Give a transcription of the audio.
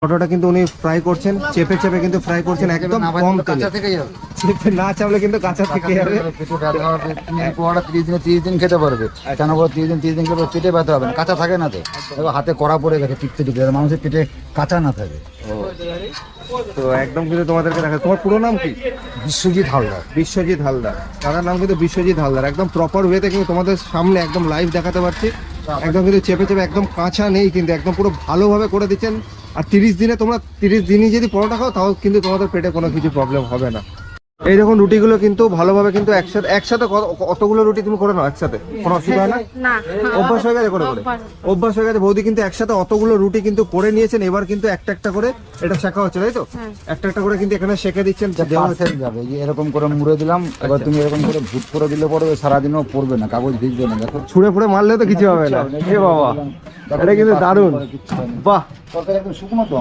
পরোটাটা কিন্তু উনি ফ্রাই করছেন, চেপে চেপে কিন্তু ফ্রাই করছেন একদম কম তেলে। চেপে না চাপলে কিন্তু কাঁচা থেকে যাবে। পেটে ব্যথা হবে, তুমি পরোটা 30 দিন খেতে পারবে। কেন বলো 30 দিন খেতে পেটে ব্যথা হবে না, কাঁচা থাকে না তো। দেখো হাতে কড়া পড়ে গেছে টিপতে টিপতে, মানুষের পেটে কাঁচা না থাকে। তো একদম কিন্তু তোমাদেরকে দেখা। তোমার পুরো নাম কি? বিশ্বজিৎ হালদার। বিশ্বজিৎ হালদার, দাদার নাম কিন্তু বিশ্বজিৎ হালদার। একদম প্রপার ওয়েতে কিন্তু তোমাদের সামনে একদম লাইভ দেখাতে পারছি। একদম কিন্তু চেপে চেপে একদম কাঁচা নেই, কিন্তু একদম পুরো ভালোভাবে করে দিচ্ছেন। আর 30 দিনে তোমরা 30 দিনই যদি পরোটা খাও তাও কিন্তু তোমাদের পেটে কোনো কিছু প্রবলেম হবে না। এই দেখুন রুটিগুলো কিন্তু ভালোভাবে কিন্তু একসাথে অতগুলো রুটি তুমি করে নাও একসাথে, কোনো অসুবিধা হয় না? অভ্যাস হয়ে গেছে করে করে, অভ্যাস হয়ে গেছে। বৌদি কিন্তু একসাথে অতগুলো রুটি কিন্তু করে নিয়েছেন। এবার কিন্তু একটা একটা করে এটা শেখা হচ্ছে, তাই তো? একটা একটা করে কিন্তু এখানে শেখে দিচ্ছেন। যাবে এরকম করে মুড়ে দিলাম, এবার তুমি এরকম করে ভুট করে দিলে পড়বে, সারাদিনও পড়বে না, কাগজ ভিজবে না। দেখো ছুঁড়ে ফুড়ে মারলে তো কিছু হবে না। এ বাবা, এটা কিন্তু দারুণ। বাহ, একদম শুকনো তো।